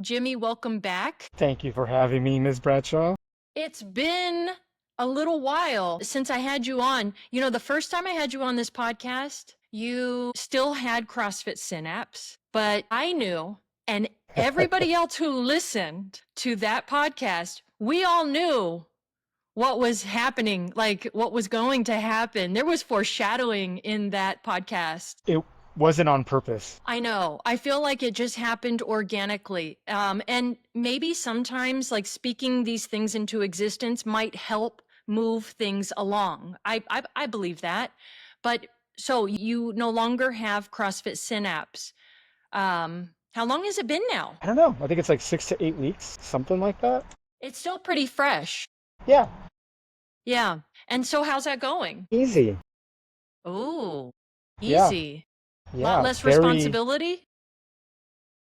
Jimmy, welcome back. Thank you for having me, Ms. Bradshaw. It's been a little while since I had you on. You know, the first time I had you on this podcast, you still had CrossFit Synapse, but I knew, and everybody else who listened to that podcast, we all knew what was happening, like what was going to happen. There was foreshadowing in that podcast. It wasn't on purpose. I know. I feel like it just happened organically. And maybe sometimes like speaking these things into existence might help move things along. I believe that. But so you no longer have CrossFit Synapse. How long has it been now? I don't know. I think it's like 6 to 8 weeks, something like that. It's still pretty fresh. Yeah, Yeah. And so how's that going? easy. Oh, Yeah, easy. Lot yeah. less Very, responsibility?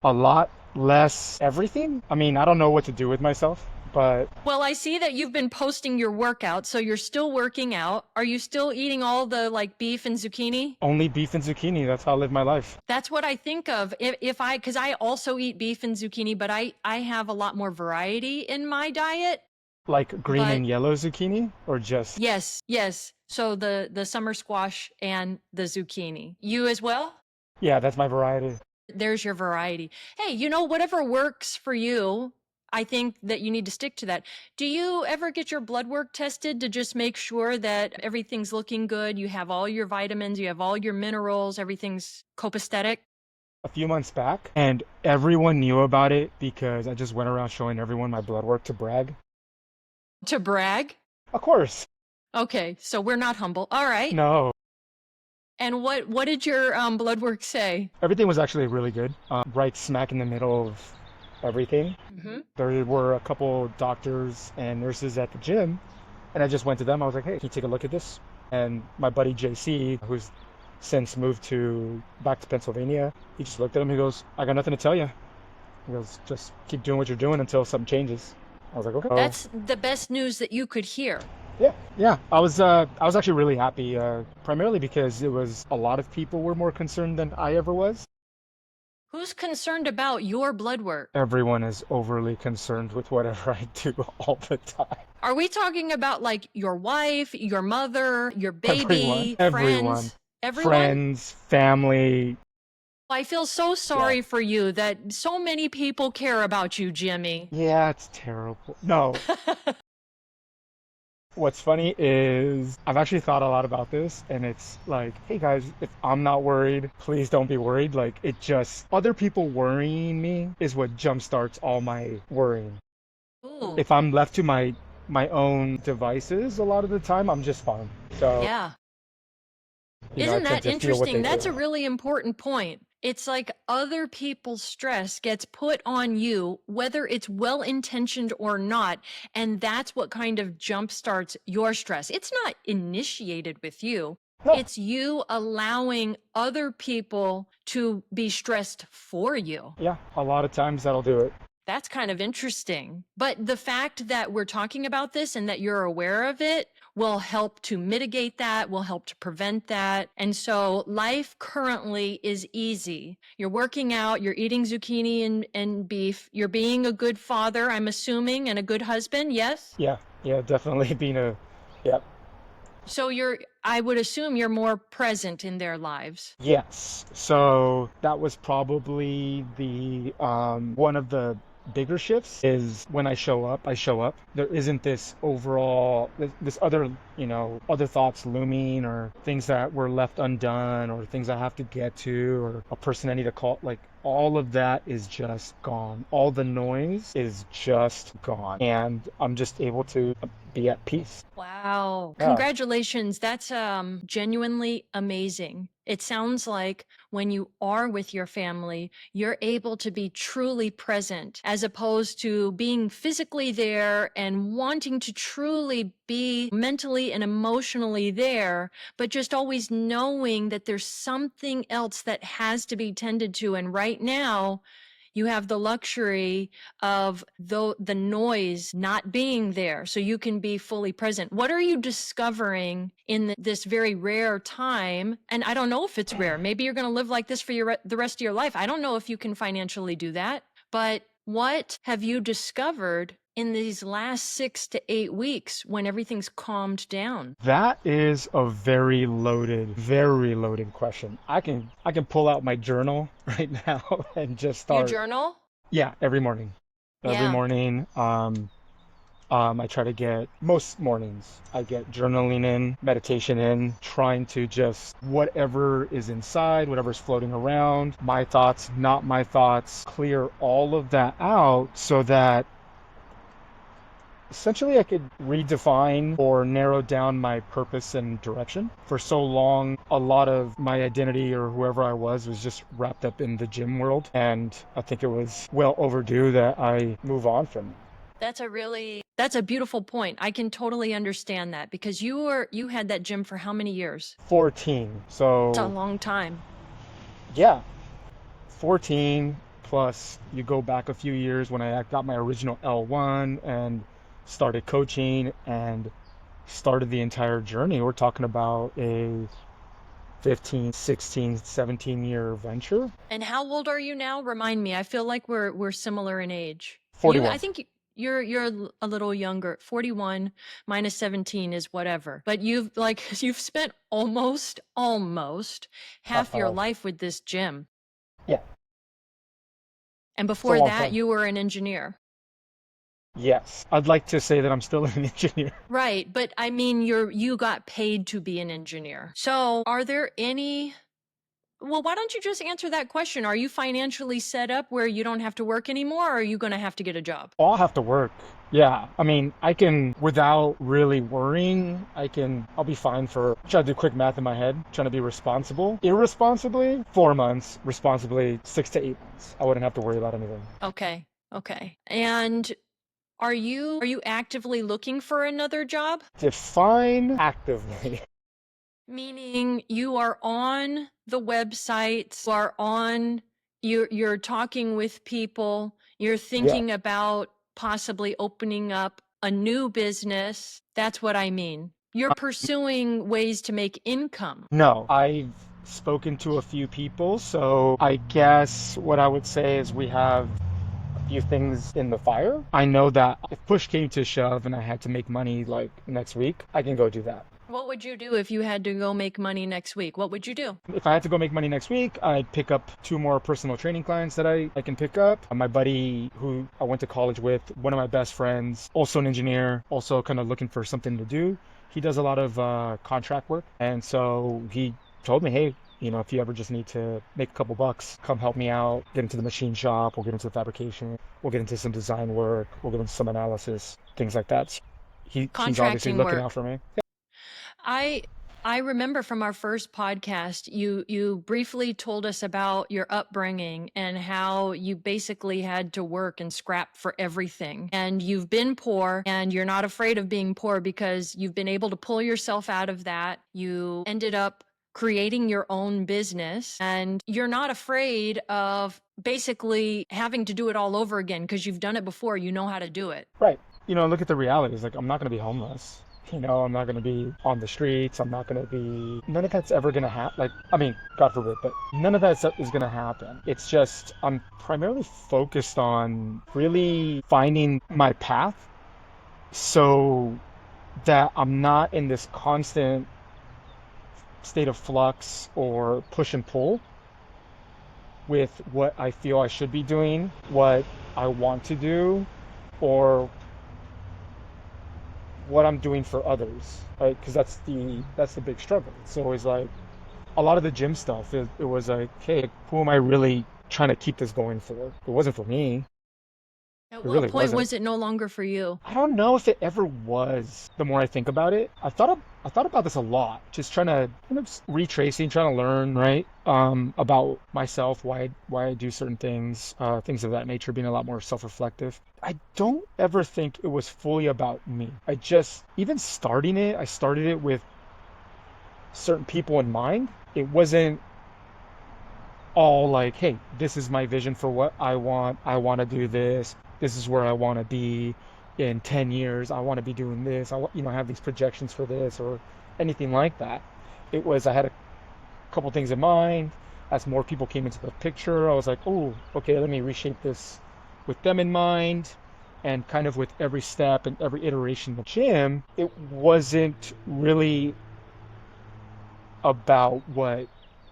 a lot less everything. I mean, I don't know what to do with myself, but Well, I see that you've been posting your workout, so you're still working out. Are you still eating all the like beef and zucchini? only beef and zucchini. That's how I live my life. That's what I think of if I, because I also eat beef and zucchini, but I have a lot more variety in my diet. Like green But and yellow zucchini, or just, yes, yes. So the summer squash and the zucchini. You as well? yeah, that's my variety. There's your variety. Hey, you know, whatever works for you, I think that you need to stick to that. Do you ever get your blood work tested to just make sure that everything's looking good? You have all your vitamins, you have all your minerals, everything's copacetic? A few months back, and everyone knew about it because I just went around showing everyone my blood work to brag. To brag? Of course. Okay, so we're not humble. All right. No. And what did your blood work say? Everything was actually really good. Right smack in the middle of everything. Mm-hmm. There were a couple doctors and nurses at the gym, and I just went to them. I was like, "Hey, can you take a look at this?" And my buddy JC, who's since moved to back to Pennsylvania, he just looked at him. He goes, "I got nothing to tell you." He goes, "Just keep doing what you're doing until something changes." I was like, "Okay." So, That's the best news that you could hear. yeah, yeah. I was actually really happy, primarily because it was a lot of people were more concerned than I ever was. Who's concerned about your blood work? Everyone is overly concerned with whatever I do all the time. Are we talking about like your wife, your mother, your Everyone, baby, everyone, friends, everyone? friends, family. I feel so Yeah. sorry for you that so many people care about you, Jimmy. Yeah, it's terrible. No, what's funny is I've actually thought a lot about this, and it's like, hey guys, if I'm not worried, please don't be worried. Like, it just, other people worrying me is what jumpstarts all my worrying. Ooh, If I'm left to my own devices a lot of the time, I'm just fine. So, yeah. I Isn't tend that to feel what interesting? they That's feel. a really important point. It's like other people's stress gets put on you, whether it's well intentioned or not. And that's what kind of jumpstarts your stress. It's not initiated with you, No, it's you allowing other people to be stressed for you. yeah, a lot of times that'll do it. That's kind of interesting. But the fact that we're talking about this and that you're aware of it will help to mitigate that, will help to prevent that. And so life currently is easy. You're working out, you're eating zucchini and beef, you're being a good father, I'm assuming, and a good husband, yes? Yeah, yeah, definitely being a, yeah. So I would assume you're more present in their lives. Yes. So that was probably the one of the bigger shifts is when I show up, I show up. There isn't this overall this other, other thoughts looming or things that were left undone or things I have to get to or a person I need to call. Like all of that is just gone. All the noise is just gone. And I'm just able to be at peace. Wow. Yeah. Congratulations. That's genuinely amazing. It sounds like when you are with your family, you're able to be truly present as opposed to being physically there and wanting to truly be mentally and emotionally there, but just always knowing that there's something else that has to be tended to. And right now, you have the luxury of the noise not being there, so you can be fully present. What are you discovering in this very rare time? And I don't know if it's rare. Maybe you're going to live like this for the rest of your life. I don't know if you can financially do that, but What have you discovered in these last 6 to 8 weeks when everything's calmed down? That is a very loaded question. I can pull out my journal right now and just You start. journal? Yeah, every morning. Every Yeah. morning. I try to get, most mornings, I get journaling in, meditation in, trying to just whatever is inside, whatever's floating around, my thoughts, not my thoughts, clear all of that out so that essentially I could redefine or narrow down my purpose and direction. For so long, a lot of my identity or whoever I was just wrapped up in the gym world. And I think it was well overdue that I move on from it. That's a beautiful point. I can totally understand that because you had that gym for how many years? 14. It's a So, long time. yeah, 14 plus you go back a few years when I got my original L1 and started coaching and started the entire journey. We're talking about a 15, 16, 17-year venture. And how old are you now? Remind me. I feel like we're similar in age. I 41. think you're a little younger. 41 minus 17 is whatever. But you've like you've spent almost half your Uh, life with this gym. yeah, And it's a before long that, time. you were an engineer. Yes, I'd like to say that I'm still an engineer. Right, but I mean you got paid to be an engineer. So, are there any well, why don't you just answer that question? Are you financially set up where you don't have to work anymore, or are you going to have to get a job? I'll have to work. Yeah, I mean, I can, without really worrying, I'll be fine for, trying to do quick math in my head, trying to be responsible. Irresponsibly, 4 months. Responsibly, 6 to 8 months. I wouldn't have to worry about anything. Okay. Okay. And are you actively looking for another job? Define actively. Meaning you are on the website, you're talking with people, you're Yeah. thinking about possibly opening up a new business. That's what I mean. You're pursuing ways to make income. No, I've spoken to a few people, so I guess what I would say is we have a few things in the fire. I know that if push came to shove and I had to make money like next week, I can go do that. What would you do if you had to go make money next week? What would you do? If I had to go make money next week, I'd pick up two more personal training clients that I can pick up. My buddy who I went to college with, one of my best friends, also an engineer, also kind of looking for something to do. He does a lot of contract work. And so he told me, hey, if you ever just need to make a couple bucks, come help me out, get into the machine shop, we'll get into the fabrication, we'll get into some design work, we'll get into some analysis, things like that. He's obviously Contracting looking work. out for me. I I remember from our first podcast, you briefly told us about your upbringing and how you basically had to work and scrap for everything. And you've been poor and you're not afraid of being poor because you've been able to pull yourself out of that. You ended up creating your own business and you're not afraid of basically having to do it all over again because you've done it before. You know how to do it. Right. Look at the realities. Like, I'm not going to be homeless. I'm not going to be on the streets. I'm not going to be. None of that's ever going to happen. Like, I mean, God forbid, but none of that is going to happen. It's just, I'm primarily focused on really finding my path so that I'm not in this constant state of flux or push and pull with what I feel I should be doing, what I want to do, or what I'm doing for others, right? Because that's the big struggle. It's always like a lot of the gym stuff. It was like, hey, who am I really trying to keep this going for? It wasn't for me. At It what really point wasn't. was it no longer for you? I don't know if it ever was. The more I think about it, I thought about this a lot. Just trying to just retracing, trying to learn, right? About myself, why I do certain things, things of that nature, being a lot more self-reflective. I don't ever think it was fully about me. I just even starting it, I started it with certain people in mind. It wasn't all like, hey, this is my vision for what I want. I want to do this. This is where I want to be in 10 years. I want to be doing this. I have these projections for this or anything like that. It was, I had a couple things in mind. As more people came into the picture, I was like, oh, okay, let me reshape this with them in mind, and kind of with every step and every iteration of the gym, it wasn't really about what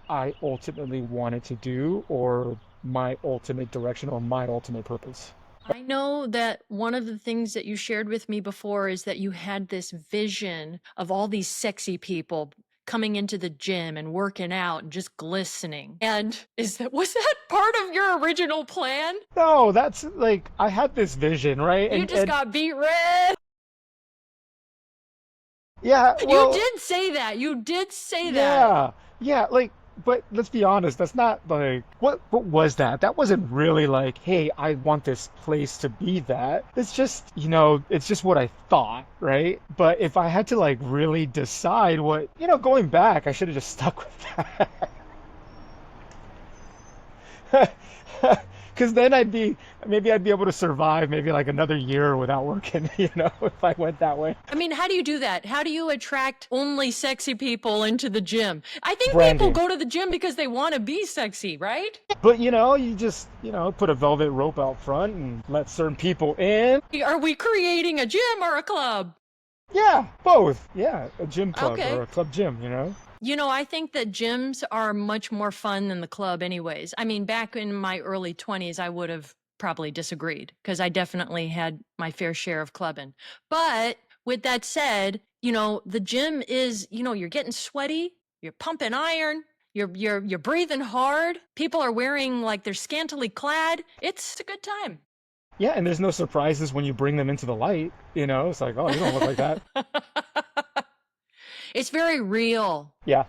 I ultimately wanted to do or my ultimate direction or my ultimate purpose. I know that one of the things that you shared with me before is that you had this vision of all these sexy people coming into the gym and working out and just glistening. And was that part of your original plan? No, that's like I had this vision, right? You just And got beat red. yeah, You well, did say that. You did say that. yeah, yeah, like, but let's be honest, that's not like what was that? That wasn't really like, hey, I want this place to be that. It's just, it's just what I thought, right? But if I had to like really decide what, going back, I should have just stuck with that. Because then maybe I'd be able to survive maybe like another year without working, if I went that way. I mean, how do you do that? How do you attract only sexy people into the gym? I think people Branding. go to the gym because they want to be sexy, right? But you just, put a velvet rope out front and let certain people in. Are we creating a gym or a club? Yeah, both. Yeah, a gym club or Okay. a club gym, I think that gyms are much more fun than the club, anyways. I mean, back in my early 20s, I would have probably disagreed because I definitely had my fair share of clubbing. But with that said, the gym is, you're getting sweaty, you're pumping iron, you're breathing hard. People are wearing like they're scantily clad. It's a good time. Yeah, and there's no surprises when you bring them into the light, It's like, oh, you don't look like that. It's very real. Yeah.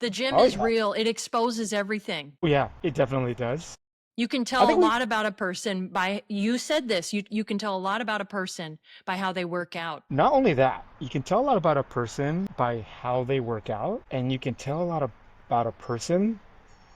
The gym Oh, is yeah. real. It exposes everything. Oh, yeah, it definitely does. You can I tell a think we lot about a person by, you said this, you can tell a lot about a person by how they work out. Not only that, you can tell a lot about a person by how they work out, and you can tell a lot about a person,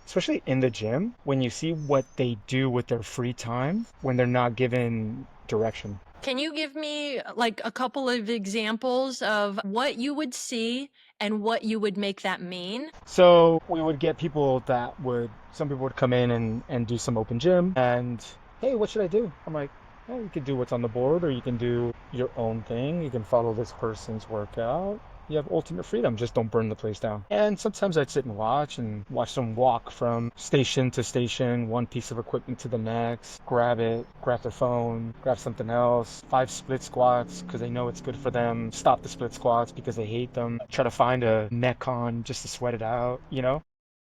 especially in the gym, when you see what they do with their free time when they're not given direction. Can you give me like a couple of examples of what you would see and what you would make that mean? So we would get some people would come in and do some open gym and, hey, what should I do? I'm like, oh, you can do what's on the board or you can do your own thing. You can follow this person's workout. You have ultimate freedom. Just don't burn the place down. And sometimes I'd sit and watch them walk from station to station, one piece of equipment to the next, grab it, grab their phone, grab something else, 5 split squats because they know it's good for them, stop the split squats because they hate them, try to find a Metcon just to sweat it out.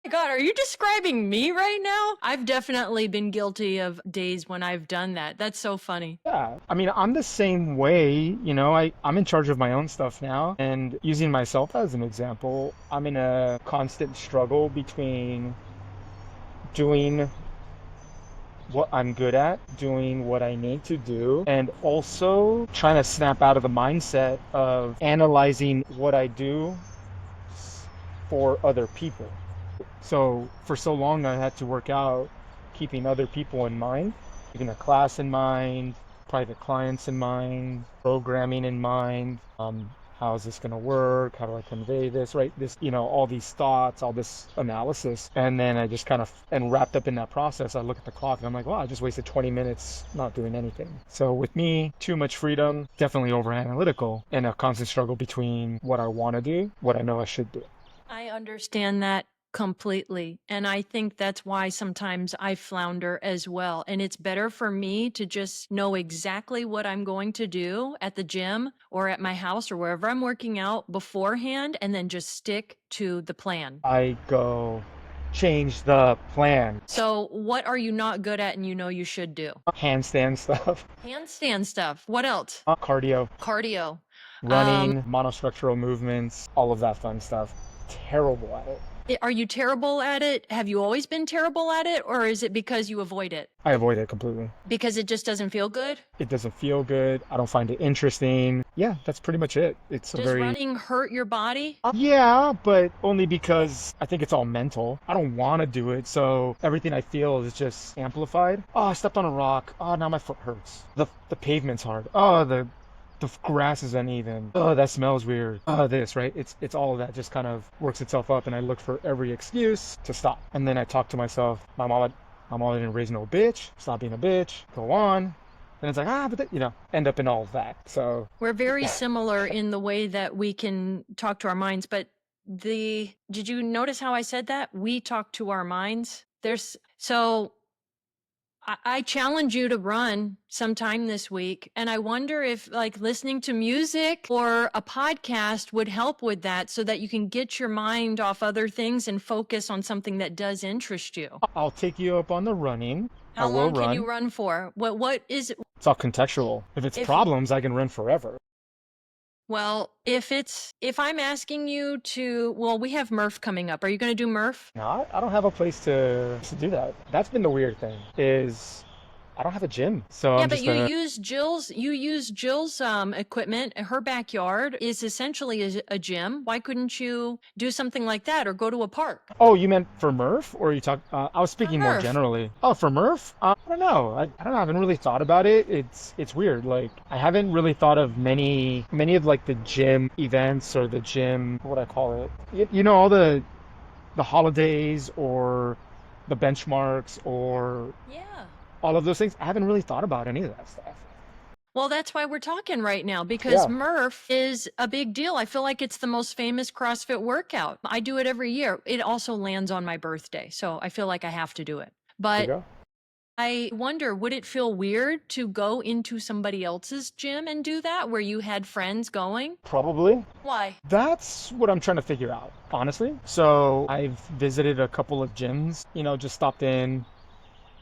My God, are you describing me right now? I've definitely been guilty of days when I've done that. That's so funny. Yeah, I mean, I'm the same way, I'm in charge of my own stuff now, and using myself as an example, I'm in a constant struggle between doing what I'm good at, doing what I need to do, and also trying to snap out of the mindset of analyzing what I do for other people. So for so long, I had to work out keeping other people in mind, keeping a class in mind, private clients in mind, programming in mind. How is this going to work? How do I convey this, right? This, all these thoughts, all this analysis. And then I just and wrapped up in that process, I look at the clock and I'm like, wow, I just wasted 20 minutes not doing anything. So with me, too much freedom, definitely over analytical, and a constant struggle between what I want to do, what I know I should do. I understand that completely. And I think that's why sometimes I flounder as well. And it's better for me to just know exactly what I'm going to do at the gym or at my house or wherever I'm working out beforehand and then just stick to the plan. I go change the plan. So, what are you not good at and you should do? Handstand stuff, Handstand stuff. What else? cardio, Cardio. running, monostructural movements, all of that fun stuff. Terrible at it. Are you terrible at it? Have you always been terrible at it? Or is it because you avoid it? I avoid it completely. Because it just doesn't feel good? It doesn't feel good. I don't find it interesting. Yeah, that's pretty much it. It's a Does very running hurt your body? Yeah, but only because I think it's all mental. I don't want to do it, so everything I feel is just amplified. Oh, I stepped on a rock. Oh, now my foot hurts. The pavement's hard. Oh, the grass is uneven. Oh, that smells weird. Oh, this, right? It's all of that just kind of works itself up, and I look for every excuse to stop. And then I talk to myself. My I'm already raising no bitch, stop being a bitch, go on. And it's like, end up in all of that. So We're very similar in the way that we can talk to our minds, but did you notice how I said that? We talk to our minds. I challenge you to run sometime this week. And I wonder if like listening to music or a podcast would help with that so that you can get your mind off other things and focus on something that does interest you. I'll take you up on the running. I How will long can you run. run for? What is it? It's all contextual. If it's problems, I can run forever. Well, if I'm asking you to, well, we have Murph coming up. Are you going to do Murph? No, I don't have a place to do that. That's been the weird thing is I don't have a gym. So Yeah, I'm but just you use Jill's equipment. Her backyard is essentially a gym. Why couldn't you do something like that or go to a park? Oh, you meant for Murph, or you talk? I was For speaking more Murph. generally. Oh, for Murph? I don't know. I don't know. I haven't really thought about it. It's weird. Like I haven't really thought of many of like the gym events or the gym. What do I call it? You know all the holidays or the benchmarks or Yeah. all of those things. I haven't really thought about any of that stuff. Well, that's why we're talking right now because Yeah. Murph is a big deal. I feel like it's the most famous CrossFit workout. I do it every year. It also lands on my birthday, so I feel like I have to do it. There you But go. I wonder, would it feel weird to go into somebody else's gym and do that where you had friends going? Probably. Why? That's what I'm trying to figure out, honestly. So I've visited a couple of gyms, just stopped in,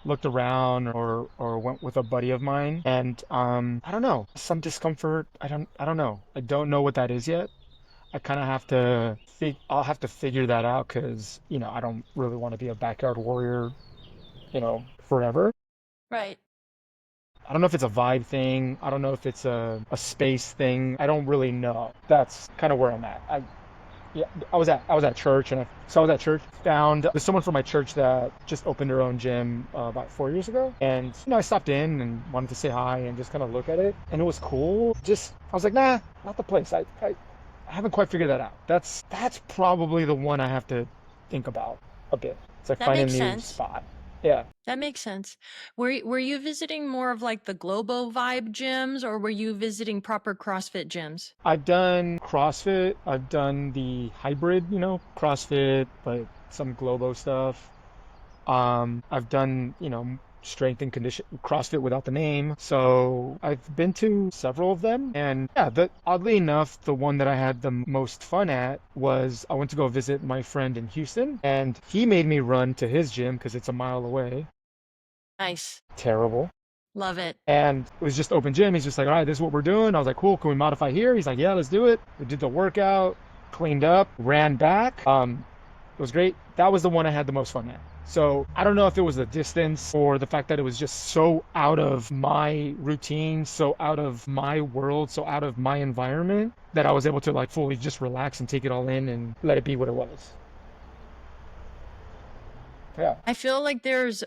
looked around or went with a buddy of mine and I don't know, some discomfort. I don't know. I don't know what that is yet. I kind of have to I'll have to figure that out because, I don't really want to be a backyard warrior, forever. Right. I don't know if it's a vibe thing. I don't know if it's a space thing. I don't really know. That's kind of where I'm at. Yeah, I was at church, so I was at church. Found there's someone from my church that just opened their own gym about 4 years ago, and I stopped in and wanted to say hi and just kind of look at it, and it was cool. Just I was like, nah, not the place. I haven't quite figured that out. That's probably the one I have to think about a bit. It's like That finding a makes new sense. spot. Yeah. That makes sense. Were you visiting more of like the Globo vibe gyms or were you visiting proper CrossFit gyms? I've done CrossFit. I've done the hybrid, CrossFit, but some Globo stuff. I've done, strength and condition CrossFit without the name. So I've been to several of them. And yeah, oddly enough, the one that I had the most fun at was I went to go visit my friend in Houston and he made me run to his gym because it's a mile away. Nice. Terrible. Love it. And it was just open gym. He's just like, all right, this is what we're doing. I was like, cool, can we modify here? He's like, yeah, let's do it. We did the workout, cleaned up, ran back. It was great. That was the one I had the most fun at. So I don't know if it was the distance or the fact that it was just so out of my routine, so out of my world, so out of my environment that I was able to like fully just relax and take it all in and let it be what it was. Yeah. I feel like there's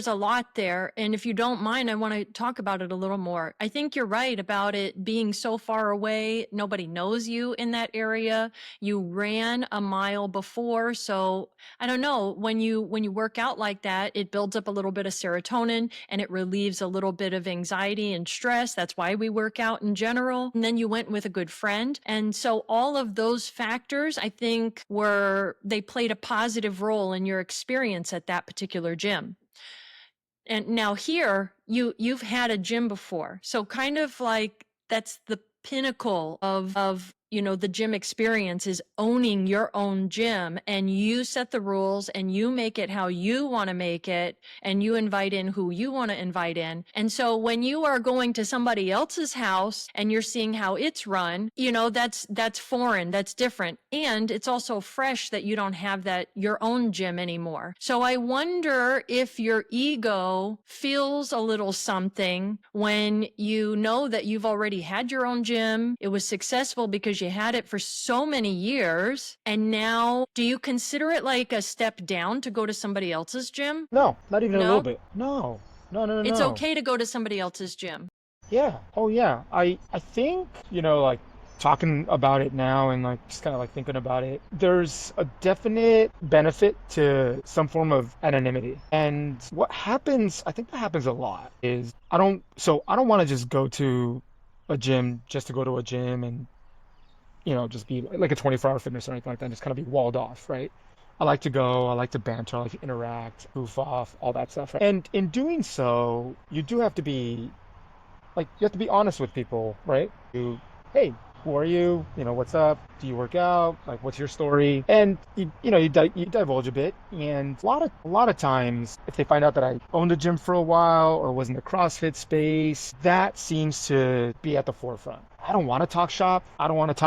a lot there, and if you don't mind, I want to talk about it a little more. I think you're right about it being so far away. Nobody knows you in that area. You ran a mile before, so I don't know, when you work out like that, it builds up a little bit of serotonin and it relieves a little bit of anxiety and stress. That's why we work out in general. And then you went with a good friend. And so all of those factors, I think, they played a positive role in your experience at that particular gym. And now here you've had a gym before. So kind of like that's the pinnacle of the gym experience is owning your own gym, and you set the rules and you make it how you want to make it, and you invite in who you want to invite in. And so when you are going to somebody else's house and you're seeing how it's run, that's foreign, that's different. And it's also fresh that you don't have that your own gym anymore. So I wonder if your ego feels a little something when you know that you've already had your own gym. It was successful because you had it for so many years. And now, do you consider it like a step down to go to somebody else's gym? No, not even a No? little bit. No. No, no, no, It's no. okay to go to somebody else's gym. Yeah. Oh, yeah. I think, like talking about it now and like just kind of like thinking about it, there's a definite benefit to some form of anonymity. And what happens, I think that happens a lot, is I don't want to just go to a gym just to go to a gym and just be like a 24-hour fitness or anything like that, and just kind of be walled off, right? I like to go, I like to banter, I like to interact, goof off, all that stuff. Right? And in doing so, you do have to be like you have to be honest with people, right? Hey, who are you? What's up? Do you work out? Like, what's your story? And you divulge a bit, and a lot of times, if they find out that I owned a gym for a while or was in the CrossFit space, that seems to be at the forefront. I don't want to talk shop. I don't really want to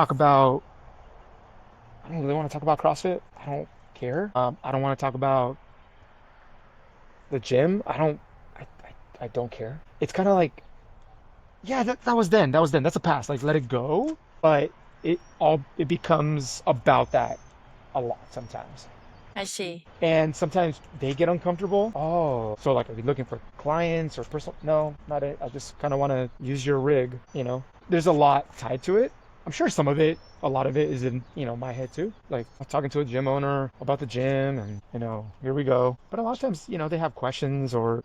talk about CrossFit. I don't care. I don't want to talk about the gym. I don't care. It's kind of like, yeah, that was then. That was then. That's a past. Like, let it go. But it becomes about that a lot sometimes. I see. And sometimes they get uncomfortable. Oh, so like, are you looking for clients or personal? No, not it. I just kind of want to use your rig. There's a lot tied to it. I'm sure a lot of it is in, my head too. Like, I'm talking to a gym owner about the gym and, here we go. But a lot of times, they have questions or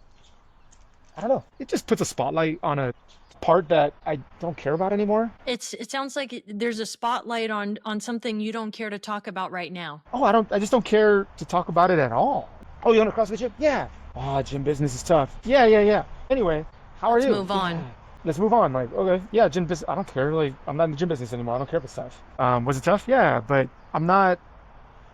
I don't know. It just puts a spotlight on a part that I don't care about anymore. It sounds like there's a spotlight on something you don't care to talk about right now. Oh, I just don't care to talk about it at all. Oh, you want to cross the gym? Yeah. Oh, gym business is tough. Yeah, yeah, yeah. Anyway, how are Let's you? move on. Yeah. Let's move on. Like, okay, yeah, gym business. I don't care. Like, I'm not in the gym business anymore. I don't care if it's tough. Was it tough? Yeah, but I'm not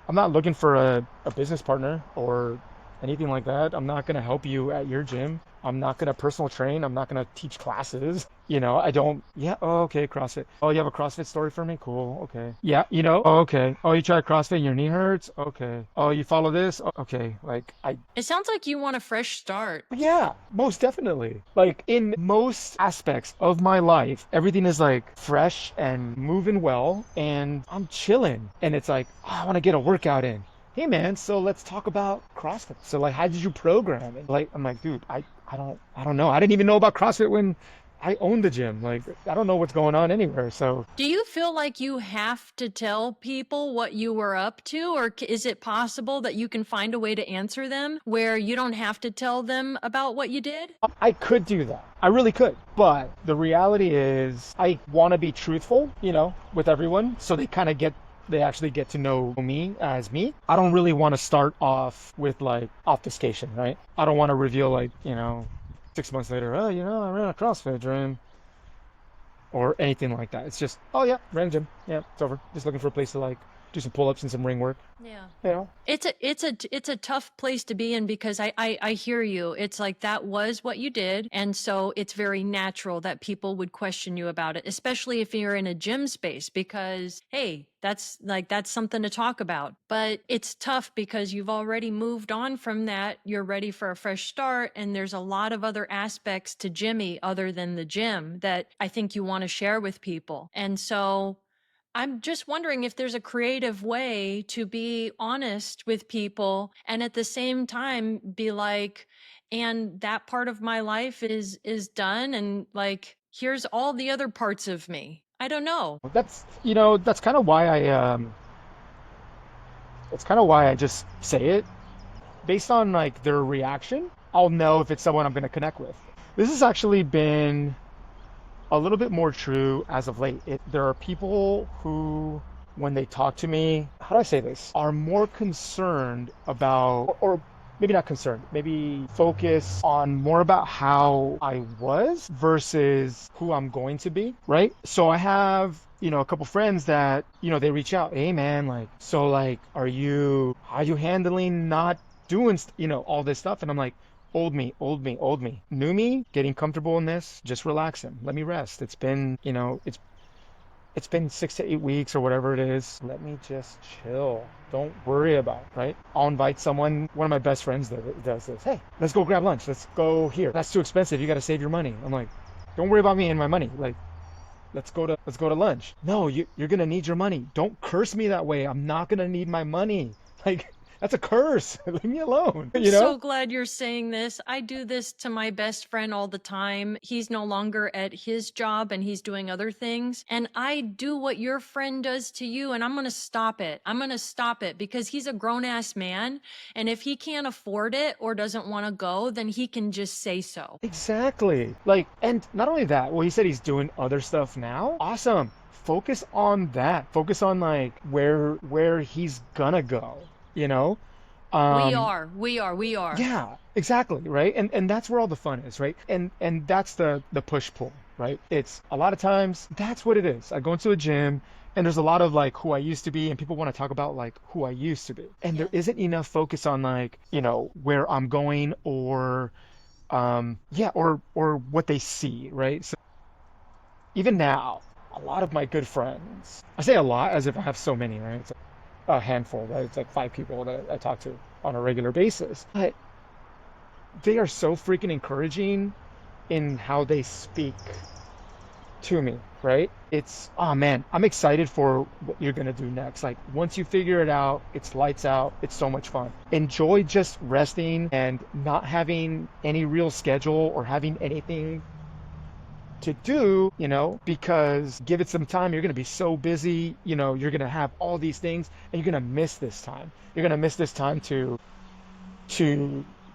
looking for a business partner or anything like that. I'm not gonna help you at your gym. I'm not gonna personal train. I'm not gonna teach classes. I don't. Yeah. Oh, okay. CrossFit. Oh, you have a CrossFit story for me? Cool. Okay. Yeah. Oh, okay. Oh, you tried CrossFit and your knee hurts? Okay. Oh, you follow this? Okay. Like, It sounds like you want a fresh start. yeah, most definitely. Like, in most aspects of my life, everything is like fresh and moving well, and I'm chilling. And it's like, oh, I want to get a workout in. Hey man, so let's talk about CrossFit. So like, how did you program it? Like, I'm like, dude, I don't know. I didn't even know about CrossFit when I owned the gym. Like, I don't know what's going on anywhere. So Do you feel like you have to tell people what you were up to, or is it possible that you can find a way to answer them where you don't have to tell them about what you did? I could do that. I really could. But the reality is I want to be truthful, with everyone. So they actually get to know me as me. I don't really want to start off with like obfuscation, right? I don't want to reveal like, 6 months later, oh, I ran a CrossFit gym or anything like that. It's just, oh yeah, ran a gym. Yeah, it's over. Just looking for a place to like do some pull-ups and some ring work. Yeah. It's a tough place to be in because I hear you. It's like that was what you did. And so it's very natural that people would question you about it, especially if you're in a gym space because, hey, that's something to talk about. But it's tough because you've already moved on from that. You're ready for a fresh start. And there's a lot of other aspects to Jimmy other than the gym that I think you want to share with people. And so I'm just wondering if there's a creative way to be honest with people and at the same time be like, and that part of my life is done and like here's all the other parts of me. I don't know. That's kind of why I just say it. Based on like their reaction, I'll know if it's someone I'm going to connect with. This has actually been a little bit more true as of late. There are people who, when they talk to me, how do I say this, are more concerned about, or maybe not concerned, maybe focus on more about how I was versus who I'm going to be, right? So I have, a couple friends that, they reach out, hey man, like, so like, how are you handling not doing, all this stuff? And I'm like, old me. New me, getting comfortable in this, just relaxing. Let me rest. It's been, it's been 6 to 8 weeks or whatever it is. Let me just chill. Don't worry about it, right? I'll invite someone, one of my best friends that does this. Hey, let's go grab lunch. Let's go here. That's too expensive. You got to save your money. I'm like, don't worry about me and my money. Like, let's go to lunch. No, you're going to need your money. Don't curse me that way. I'm not going to need my money. Like, That's a curse. Leave me alone, I'm you know? so glad you're saying this. I do this to my best friend all the time. He's no longer at his job and he's doing other things. And I do what your friend does to you, and I'm going to stop it. I'm going to stop it because he's a grown ass man. And if he can't afford it or doesn't want to go, then he can just say so. Exactly. Like, and not only that, well, he said he's doing other stuff now. Awesome. Focus on that. Focus on like where he's gonna go, you know? We Um, are, we are, we are. yeah, exactly, right? And that's where all the fun is, right? And that's the push pull, right? It's a lot of times that's what it is. I go into a gym and there's a lot of like who I used to be and people want to talk about like who I used to be. And there Yes. isn't enough focus on like, where I'm going or yeah, or what they see, right? So even now, a lot of my good friends, I say a lot as if I have so many, right? It's a handful, right? It's like 5 people that I talk to on a regular basis. But they are so freaking encouraging in how they speak to me, right? It's, oh man, I'm excited for what you're gonna do next. Like once you figure it out, it's lights out. It's so much fun. Enjoy just resting and not having any real schedule or having anything to do, because give it some time. You're gonna be so busy, you're gonna have all these things and you're gonna miss this time. You're gonna miss this time to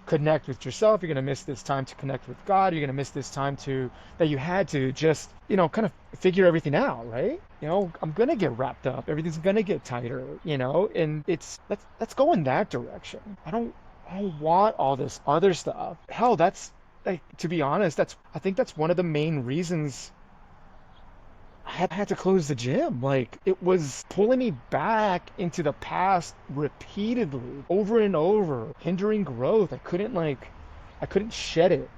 connect with yourself. You're going to miss this time to connect with God. You're going to miss this time to that you had to just, kind of figure everything out, right? I'm going to get wrapped up. Everything's going to get tighter, and let's go in that direction. I don't want all this other stuff. Hell, that's like, to be honest, I think that's one of the main reasons I had to close the gym. Like it was pulling me back into the past repeatedly, over and over, hindering growth. I couldn't shed it.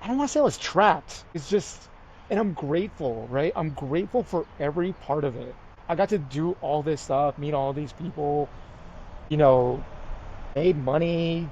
I don't want to say I was trapped. It's just, and I'm grateful, right? I'm grateful for every part of it. I got to do all this stuff, meet all these people, you know, made money,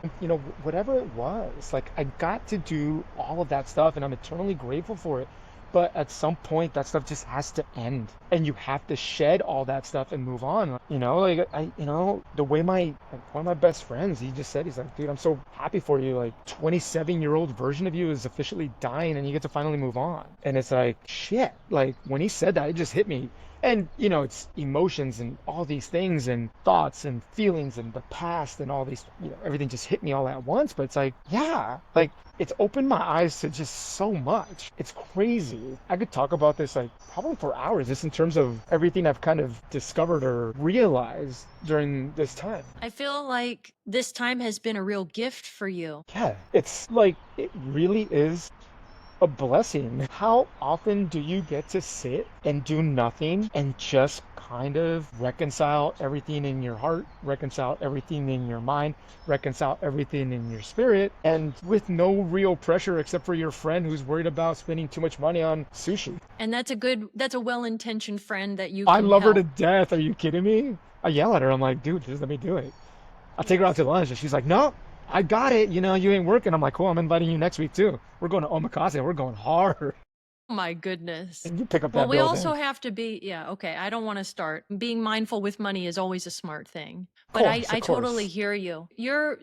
whatever it was. Like I got to do all of that stuff and I'm eternally grateful for it. But at some point that stuff just has to end and you have to shed all that stuff and move on. Like the way one of my best friends, he just said, he's like, dude, I'm so happy for you. Like 27-year-old version of you is officially dying and you get to finally move on. And it's like, shit. Like when he said that, it just hit me. And, it's emotions and all these things and thoughts and feelings and the past and all these, everything just hit me all at once. But it's like, yeah, like it's opened my eyes to just so much. It's crazy. I could talk about this like probably for hours, just in terms of everything I've kind of discovered or realized during this time. I feel like this time has been a real gift for you. Yeah, it's like, it really is a blessing. How often do you get to sit and do nothing and just kind of reconcile everything in your heart, reconcile everything in your mind, reconcile everything in your spirit, and with no real pressure except for your friend who's worried about spending too much money on sushi? And that's a well-intentioned friend that you I can love her to help. death. Are you kidding me? I yell at her. I'm like, dude, just let me do it. I'll take her out to lunch. And she's like, no, I got it. You ain't working. I'm like, cool. I'm inviting you next week too. We're going to Omakase. We're going hard. Oh my goodness. And you pick up Well, that we bill also then. have to be, yeah, okay. I don't want to start. Being mindful with money is always a smart thing. Of But I, course, of I totally course. hear you.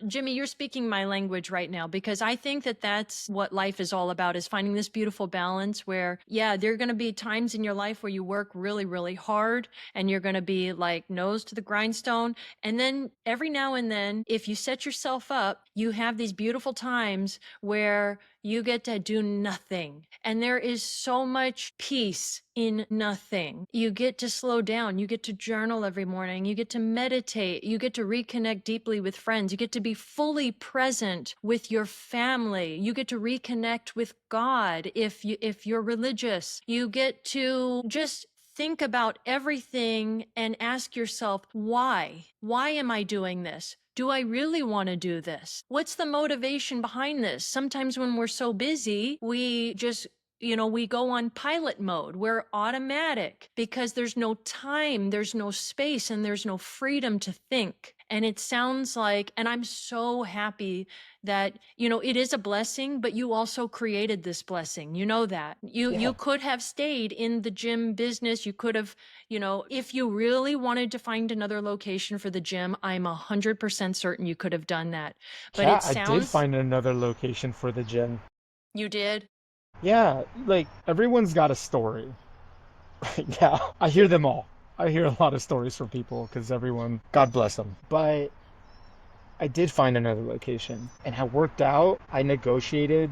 Jimmy, you're speaking my language right now because I think that that's what life is all about is finding this beautiful balance where, yeah, there are going to be times in your life where you work really, really hard and you're going to be like nose to the grindstone. And then every now and then, if you set yourself up, you have these beautiful times where you get to do nothing. And there is so much peace in nothing. You get to slow down. You get to journal every morning. You get to meditate. You get to reconnect deeply with friends. You get to be fully present with your family. You get to reconnect with God if you're religious. You get to just think about everything and ask yourself, why? Why am I doing this? Do I really want to do this? What's the motivation behind this? Sometimes when we're so busy, we just we go on pilot mode. We're automatic because there's no time, there's no space, and there's no freedom to think. And it sounds like, and I'm so happy that, it is a blessing, but you also created this blessing. You know that. You Yeah. could have stayed in the gym business. You could have, if you really wanted to find another location for the gym, I'm 100% certain you could have done that. But Yeah, it I did sounds, find another location for the gym. you did. Yeah, like everyone's got a story. Yeah, I hear them all. I hear a lot of stories from people because everyone, God bless them. But I did find another location and how it worked out. I negotiated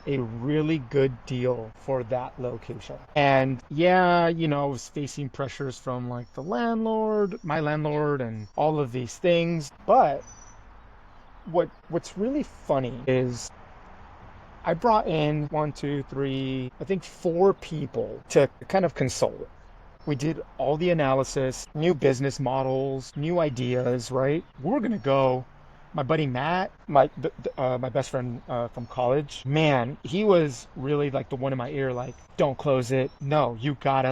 a really good deal for that location. And yeah, I was facing pressures from like the landlord, my landlord, and all of these things. But what's really funny is I brought in one, two, three, I think four people to kind of consult. We did all the analysis, new business models, new ideas, right? We were gonna go. My buddy Matt, my best friend from college, man, he was really like the one in my ear, like, don't close it. No, you gotta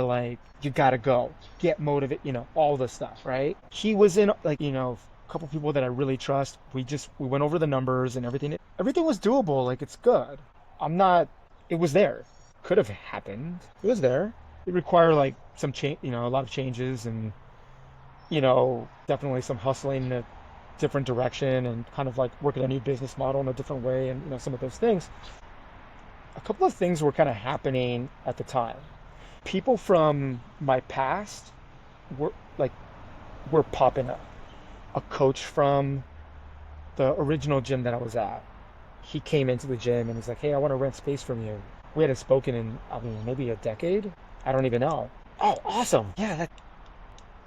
go. Get motivated, all the stuff, right? He was in like, a couple people that I really trust. We went over the numbers and everything. Everything was doable. Like it's good. I'm not. It was there. Could have happened. It was there. It required like some change, a lot of changes and, definitely some hustling in a different direction and kind of like working a new business model in a different way and, some of those things. A couple of things were kind of happening at the time. People from my past were like, were popping up. A coach from the original gym that I was at, he came into the gym and he's like, hey, I want to rent space from you. We hadn't spoken in, I mean, maybe a decade. I don't even know. Oh, awesome. Yeah,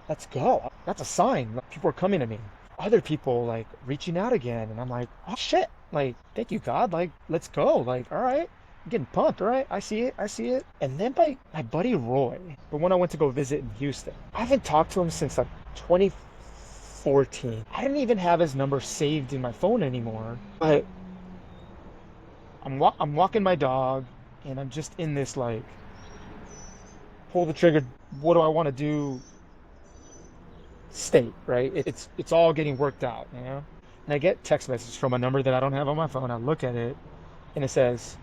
let's go. That's a sign. Like, people are coming to me. Other people like reaching out again. And I'm like, oh shit. Like, thank you, God. Like, let's go. Like, all right. I'm getting pumped. All right. I see it. I see it. And then my buddy Roy, the one I went to go visit in Houston, I haven't talked to him since like 2014. I didn't even have his number saved in my phone anymore. But I'm walking my dog and I'm just in this like pull the trigger, what do I want to do state, right? It's all getting worked out, And I get text message from a number that I don't have on my phone. I look at it and it says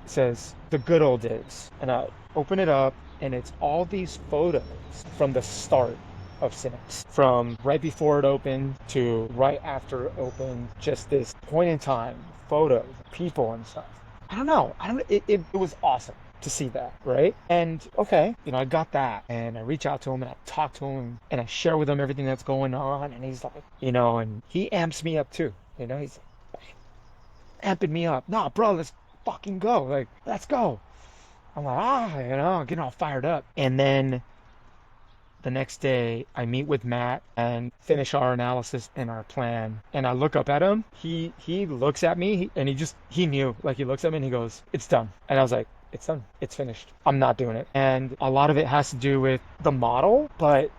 the good old days. And I open it up and it's all these photos from the start of Synapse. From right before it opened to right after it opened, just this point in time, photos, people and stuff. I don't know. It was awesome to see that, right? And okay, I got that and I reach out to him and I talk to him and I share with him everything that's going on and he's like, and he amps me up too. He's amping me up. Nah, bro, let's fucking go. Like, let's go. I'm like, getting all fired up. And then the next day, I meet with Matt and finish our analysis and our plan. And I look up at him. He looks at me and he knew. Like he looks at me and he goes, "It's done." And I was like, "It's done. It's finished. I'm not doing it." And a lot of it has to do with the model, but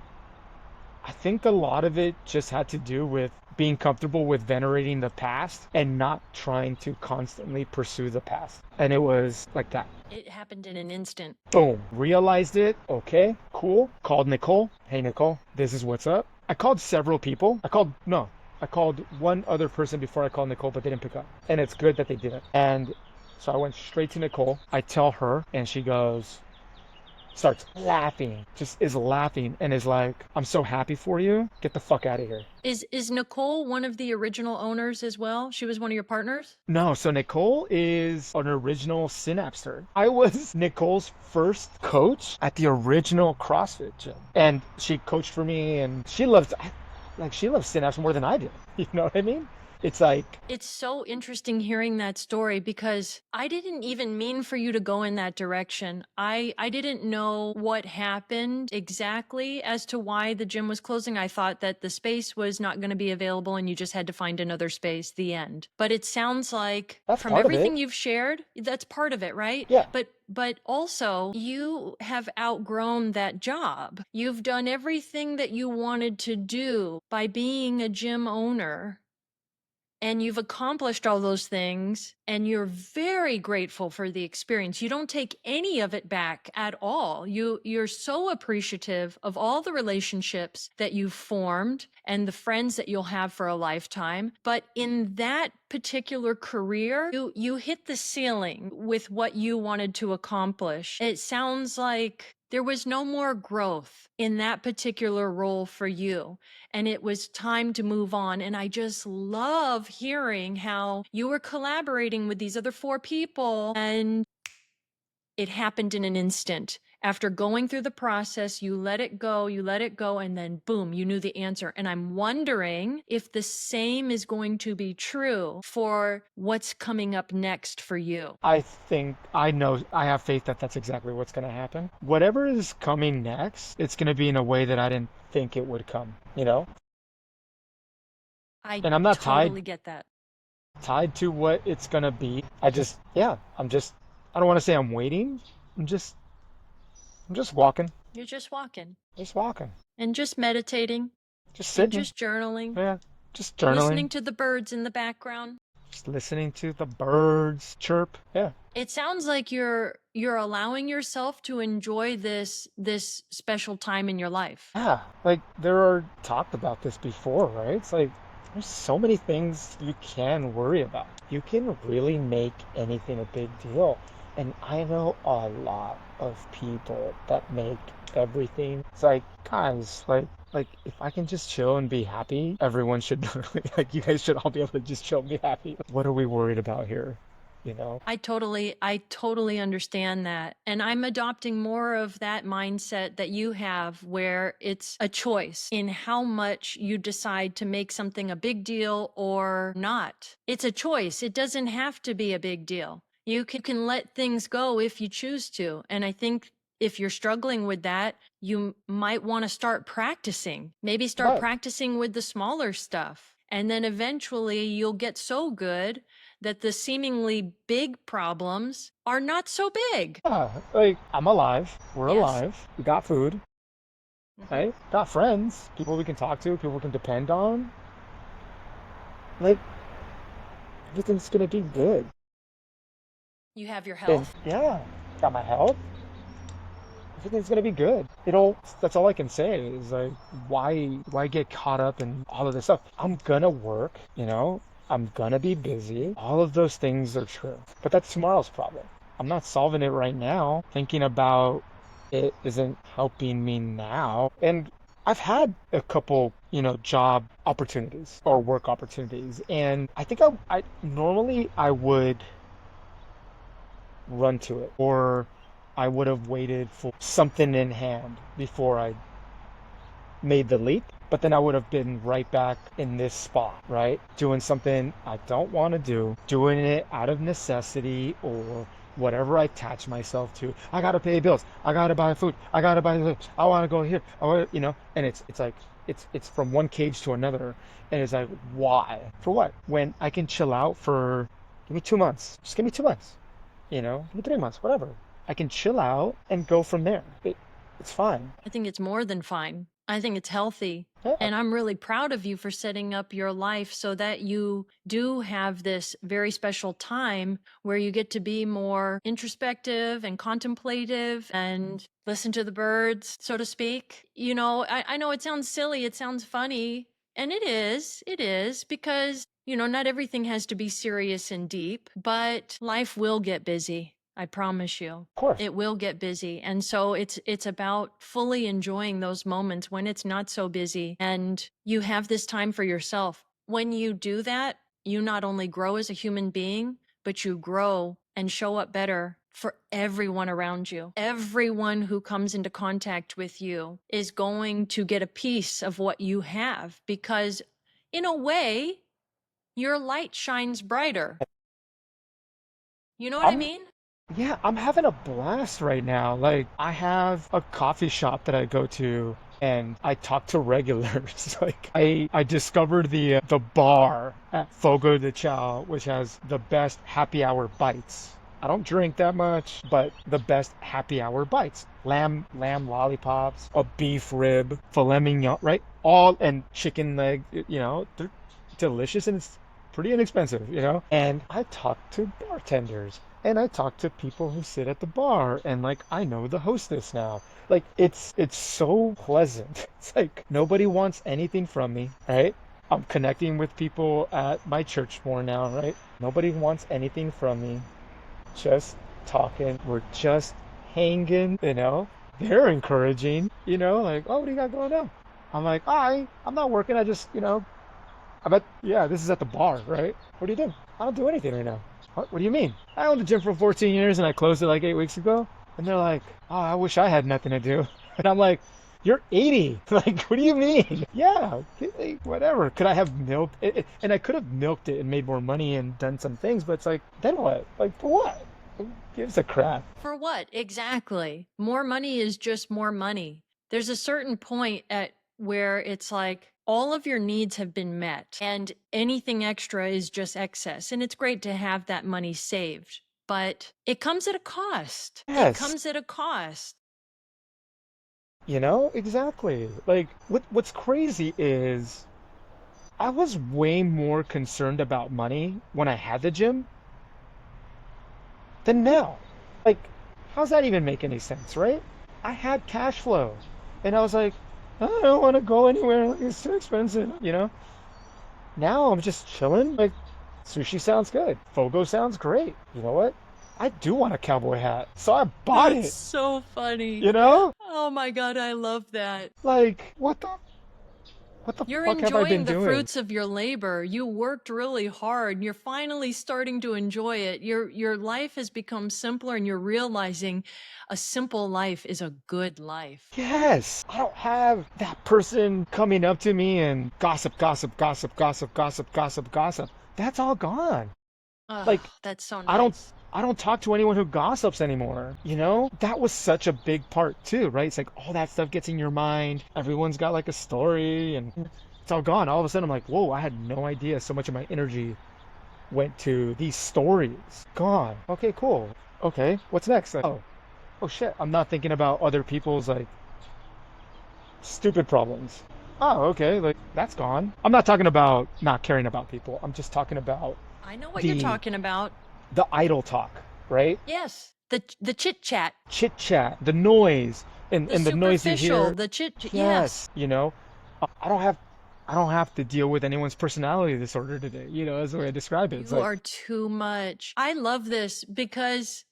I think a lot of it just had to do with being comfortable with venerating the past and not trying to constantly pursue the past. And it was like that. It happened in an instant. Boom. Realized it. Okay, cool. Called Nicole. Hey, Nicole, this is what's up. I called several people. I called one other person before I called Nicole, but they didn't pick up. And it's good that they didn't. And so I went straight to Nicole. I tell her, and she starts laughing, just is laughing, and is like, I'm so happy for you. Get the fuck out of here. Is Nicole one of the original owners as well? She was one of your partners? No, so Nicole is an original Synapser. I was Nicole's first coach at the original CrossFit gym. And she coached for me and she loves Synapse more than I do. You know what I mean? It's like, It's so interesting hearing that story because I didn't even mean for you to go in that direction. I didn't know what happened exactly as to why the gym was closing. I thought that the space was not going to be available and you just had to find another space, the end. But it sounds like that's from part of it. everything you've shared, that's part of it, right? Yeah. But also you have outgrown that job. You've done everything that you wanted to do by being a gym owner. and you've accomplished all those things, and you're very grateful for the experience. You don't take any of it back at all. You're so appreciative of all the relationships that you've formed and the friends that you'll have for a lifetime. But in that particular career, you hit the ceiling with what you wanted to accomplish. It sounds like there was no more growth in that particular role for you, and it was time to move on. And I just love hearing how you were collaborating with these other 4 people, and it happened in an instant. After going through the process, you let it go, and then boom, you knew the answer. And I'm wondering if the same is going to be true for what's coming up next for you. I think I know I have faith that that's exactly what's going to happen. Whatever is coming next, it's going to be in a way that I didn't think it would come, you know? I And I'm not totally get that. tied to what it's going to be. I don't want to say I'm waiting. I'm just walking, You're just walking just walking, and just meditating just and sitting. just journaling, Yeah, just listening journaling, to the birds in the background. just listening to the birds chirp. Yeah. It sounds like you're allowing yourself to enjoy this special time in your life. Yeah, like there are talked about this before, right? It's like there's so many things you can worry about. You can really make anything a big deal. And I know a lot of people that make everything. It's like, guys, like if I can just chill and be happy, everyone should like you guys should all be able to just chill and be happy. What are we worried about here? You know? I totally understand that. And I'm adopting more of that mindset that you have, where it's a choice in how much you decide to make something a big deal or not. It's a choice. It doesn't have to be a big deal. You can let things go if you choose to. And I think if you're struggling with that, you might want to start practicing. Maybe start But practicing with the smaller stuff. And then eventually you'll get so good that the seemingly big problems are not so big. yeah, like I'm alive. We're Yes. alive. We got food, Hmm. right? Got friends, people we can talk to, people we can depend on. Like everything's gonna be good. You have your And health. yeah, got my health. Everything's gonna be good. That's all I can say is like, why get caught up in all of this stuff? I'm gonna work, you know, I'm gonna be busy. All of those things are true. But that's tomorrow's problem. I'm not solving it right now. Thinking about it isn't helping me now. And I've had a couple, job opportunities or work opportunities. And I think I normally I would run to it, or I would have waited for something in hand before I made the leap. But then I would have been right back in this spot, right? Doing something I don't want to do, doing it out of necessity or whatever I attach myself to. I gotta pay bills. I gotta buy food. I gotta buy this. I want to go here. And it's like it's from one cage to another, and it's like why? For what? When I can chill out for give me 2 months. Just give me 2 months. Give me 3 months. Whatever. I can chill out and go from there. It's fine. I think it's more than fine. I think it's healthy. Yeah, And I'm really proud of you for setting up your life so that you do have this very special time where you get to be more introspective and contemplative and listen to the birds, so to speak. I know it sounds silly, it sounds funny, and it is because, not everything has to be serious and deep, but life will get busy. I promise you. of course. It will get busy. And so it's about fully enjoying those moments when it's not so busy and you have this time for yourself. When you do that, you not only grow as a human being, but you grow and show up better for everyone around you. Everyone who comes into contact with you is going to get a piece of what you have because, in a way, your light shines brighter. You know what I I'm mean? Yeah, I'm having a blast right now. Like I have a coffee shop that I go to and I talk to regulars. Like I discovered the bar at Fogo de Chao, which has the best happy hour bites. I don't drink that much, but the best happy hour bites. Lamb lollipops, a beef rib, filet mignon, right? All and chicken leg, they're delicious and it's pretty inexpensive, you know? And I talk to bartenders and I talk to people who sit at the bar and like I know the hostess now. Like it's so pleasant. It's like nobody wants anything from me, right? I'm connecting with people at my church more now, right? Nobody wants anything from me. Just talking. We're just hanging, you know? They're encouraging, you know, like, oh, what do you got going on? I'm like, I'm not working. I just, you know, yeah, this is at the bar, right? What do you do? I don't do anything right now. What do you mean? I owned the gym for 14 years and I closed it like 8 weeks ago. And they're like, oh, I wish I had nothing to do. And I'm like, you're 80. Like, what do you mean? Yeah, like, whatever. Could I have milked it? And I could have milked it and made more money and done some things, but it's like, then what? Like, for what? Who gives a crap? For what? Exactly. More money is just more money. There's a certain point at where it's like all of your needs have been met and anything extra is just excess. And it's great to have that money saved, but it comes at a cost. It Yes, comes at a cost. you know, exactly. Like, what's crazy is I was way more concerned about money when I had the gym than now. Like, how's that even make any sense, right? I had cash flow, and I was like, I don't want to go anywhere. Like, it's too expensive, you know? Now I'm just chilling. Like, sushi sounds good. Fogo sounds great. You know what? I do want a cowboy hat, so I bought That's it. so funny. You know? Oh my God, I love that. Like, what the You're fuck have I been enjoying the doing? fruits of your labor. You worked really hard and you're finally starting to enjoy it. Your life has become simpler and you're realizing a simple life is a good life. Yes, I don't have that person coming up to me and gossip, gossip, gossip, gossip, gossip, gossip, gossip. That's all gone. Oh, Like, that's so I don't nice. I don't talk to anyone who gossips anymore, you know? That was such a big part too, right? It's like all that stuff gets in your mind. Everyone's got like a story and it's all gone. All of a sudden I'm like, whoa, I had no idea so much of my energy went to these stories. Gone. Okay, cool. Okay, what's next? Like, oh shit, I'm not thinking about other people's like stupid problems. Oh, okay, like that's gone. I'm not talking about not caring about people. I'm just talking about I know what you're the talking about. the idle talk, right? Yes, the chit chat, Chit chat, the noise, the and the noise you superficial, hear. the chit. Yes, Yes, you know, I don't have to deal with anyone's personality disorder today. You know, that's the way I describe it. It's you like, are too much. I love this because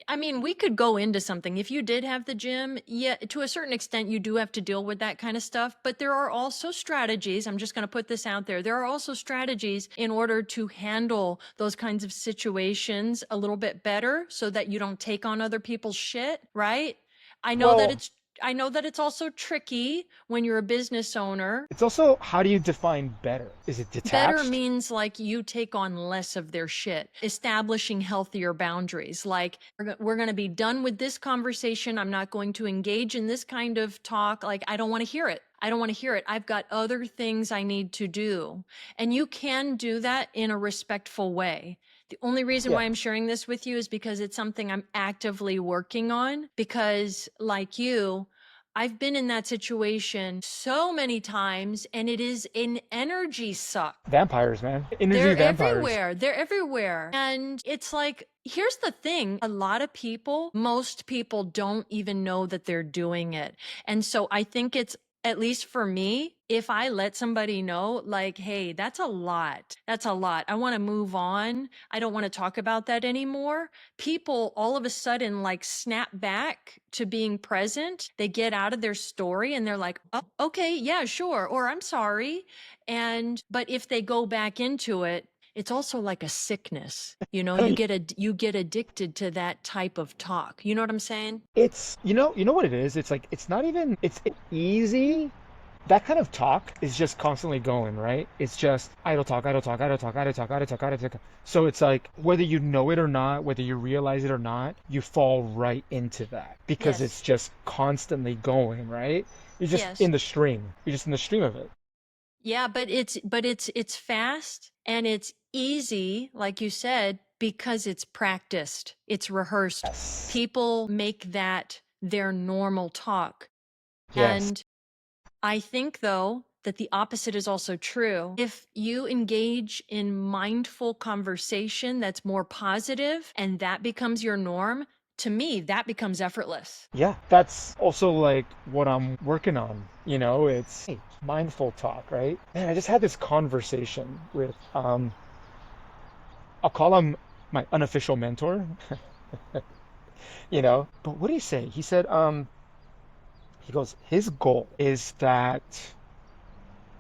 I mean, we could go into something. If you did have the gym, yeah, to a certain extent, you do have to deal with that kind of stuff. But there are also strategies. I'm just going to put this out there. There are also strategies in order to handle those kinds of situations a little bit better so that you don't take on other people's shit, right? I know that well, it's I know that it's also tricky when you're a business owner. it's also how do you define better? Is it Better detached? means like you take on less of their shit, establishing healthier boundaries. Like, we're going to be done with this conversation. I'm not going to engage in this kind of talk. Like, I don't want to hear it. I don't want to hear it. I've got other things I need to do. And you can do that in a respectful way. The only reason Yeah. why I'm sharing this with you is because it's something I'm actively working on. Because, like you, I've been in that situation so many times and it is an energy suck. Vampires, man. Energy They're vampires. everywhere. They're everywhere. And it's like, here's the thing. A lot of people, most people don't even know that they're doing it. And so I think it's, at least for me, if I let somebody know, like, hey, that's a lot. That's a lot. I want to move on. I don't want to talk about that anymore. People all of a sudden like snap back to being present. They get out of their story and they're like, oh, okay, yeah, sure. Or I'm sorry. But if they go back into it, it's also like a sickness. You know, you get addicted to that type of talk. You know what I'm saying? It's you know what it is? It's like it's not even it's easy. That kind of talk is just constantly going, right? It's just idle talk, idle talk, idle talk, idle talk, idle talk, idle talk. So it's like whether you know it or not, whether you realize it or not, you fall right into that because it's Yes. just constantly going, right? You're just Yes. in the stream. You're just in the stream of it. Yeah, but it's fast and it's easy, like you said, because it's practiced. It's rehearsed. Yes. People make that their normal talk. Yes. And I think though that the opposite is also true. If you engage in mindful conversation that's more positive and that becomes your norm, to me, that becomes effortless. Yeah, that's also like what I'm working on. It's hey, mindful talk, right? Man, I just had this conversation with I'll call him my unofficial mentor, But what did he say? He said, he goes, his goal is that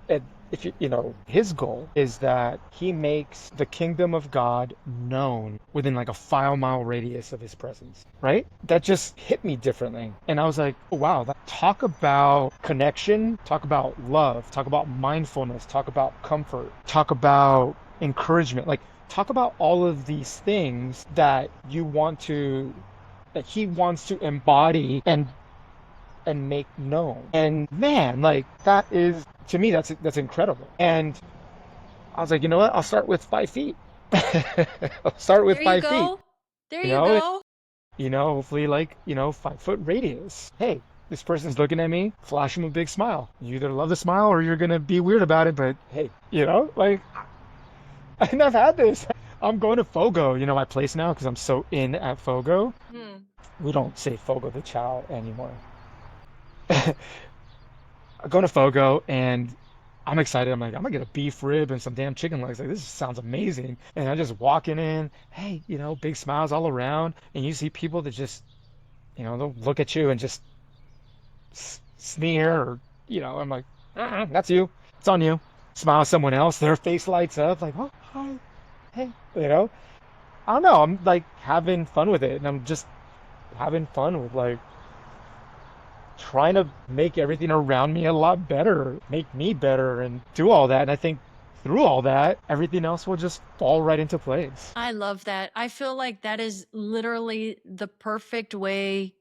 and if his goal is that he makes the kingdom of God known within like a 5 mile radius of his presence, right? That just hit me differently. And I was like, oh, wow, talk about connection, talk about love, talk about mindfulness, talk about comfort, talk about encouragement, like talk about all of these things that he wants to embody and make known. And man, like that is to me that's incredible. And I was like, you know what? I'll start with 5 feet. I'll start with There you 5 feet. go. There You you know, go. hopefully like 5 foot radius. Hey, this person's looking at me, flash them a big smile. You either love the smile or you're gonna be weird about it. But hey, like and I've had this. I'm going to Fogo, my place now because I'm so in at Fogo. Hmm. We don't say Fogo de Chao anymore. I go to Fogo and I'm excited. I'm like, I'm gonna get a beef rib and some damn chicken legs. Like, this sounds amazing. And I'm just walking in, hey, big smiles all around. And you see people that just, they'll look at you and just sneer or, I'm like, that's you. It's on you. Smile at someone else. Their face lights up. Like, oh, hi, hey, I don't know. I'm like having fun with it. And I'm just having fun with like trying to make everything around me a lot better, make me better, and do all that. And I think through all that, everything else will just fall right into place. I love that. I feel like that is literally the perfect way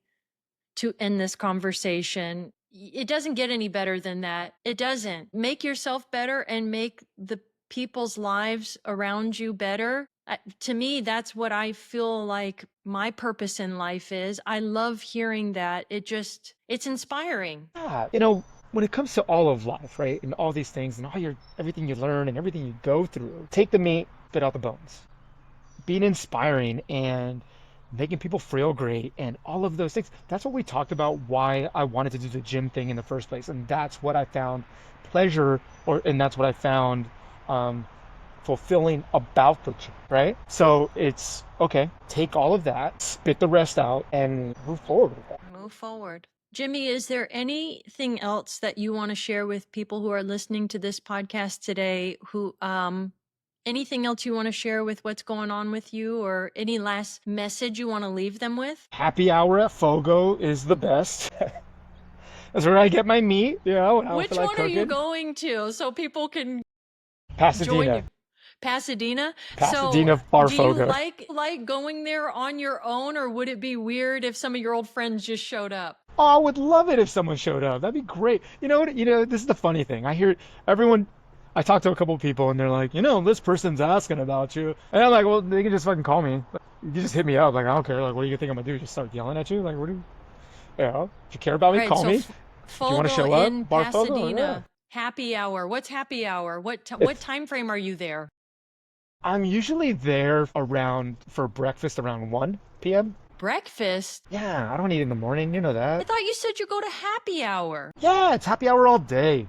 to end this conversation. It doesn't get any better than that. It doesn't. Make yourself better and make the people's lives around you better. To me, that's what I feel like my purpose in life is. I love hearing that. It's inspiring. Yeah, when it comes to all of life, right, and all these things, and everything you learn and everything you go through, take the meat, spit out the bones. Being inspiring and making people feel great and all of those things. That's what we talked about why I wanted to do the gym thing in the first place. And that's what I found pleasure and that's what I found um, fulfilling about the gym, right? So it's okay, take all of that, spit the rest out, and move forward with that. Move forward. Jimmy, is there anything else that you want to share with people who are listening to this podcast today anything else you want to share with what's going on with you or any last message you want to leave them with? Happy hour at Fogo is the best. That's where I get my meat, when I don't Which feel like one are you cooking. going to so people can join Pasadena. you? Pasadena. So, Pasadena Bar do you Fogo. like going there on your own, or would it be weird if some of your old friends just showed up? Oh, I would love it if someone showed up. That'd be great. You know what? This is the funny thing. I hear everyone. I talked to a couple of people, and they're like, this person's asking about you, and I'm like, well, they can just fucking call me. You can just hit me up. Like, I don't care. Like, what do you think I'm gonna do? Just start yelling at you? Like, what do you? If you care about All me, right, call so me. If you want to Fogo show up, in Bar Fogo. Yeah. Pasadena, happy hour. What's happy hour? What It's. time frame are you there? I'm usually there for breakfast around 1 p.m. Breakfast? Yeah, I don't eat in the morning. You know I that. thought you said you go to happy hour. Yeah, it's happy hour all day.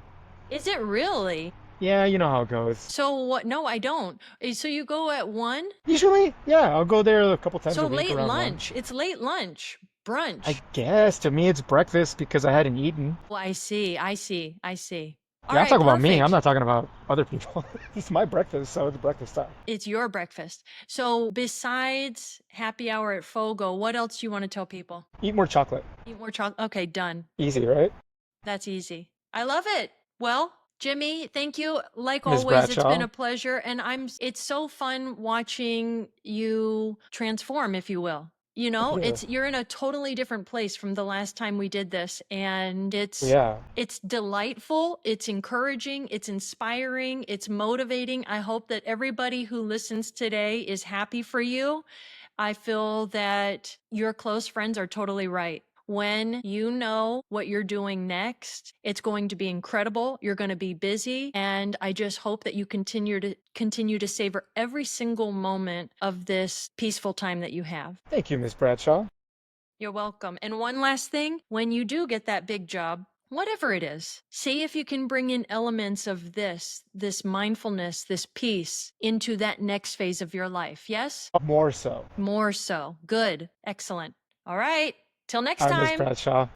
Is it really? Yeah, you know how it goes. So what? No, I don't. So you go at 1? Usually, yeah, I'll go there a couple times So a week late around 1. lunch. It's late lunch. I Brunch. guess to me it's breakfast because I hadn't eaten. Well, I see. I see. I see. All Yeah, I'm right, talking about me. I'm perfect. not talking about other people. It's my breakfast, so it's breakfast time. It's your breakfast. So besides happy hour at Fogo, what else do you want to tell people? Eat more chocolate. Eat more chocolate. Okay, done. Easy, right? That's easy. I love it. Well, Jimmy, thank you. Like Miss always, it's been Bradshaw. a pleasure. And it's so fun watching you transform, if you will. Yeah. You're in a totally different place from the last time we did this. And Yeah. it's delightful, it's encouraging, it's inspiring, it's motivating. I hope that everybody who listens today is happy for you. I feel that your close friends are totally right. when you know what you're doing next, it's going to be incredible. You're going to be busy. And I just hope that you continue to savor every single moment of this peaceful time that you have. Thank you, Miss Bradshaw. You're welcome. And one last thing, when you do get that big job, whatever it is, see if you can bring in elements of this mindfulness, this peace into that next phase of your life. Yes? More so. More so. Good. Excellent. All right. Till next All right, Miss time. Bradshaw.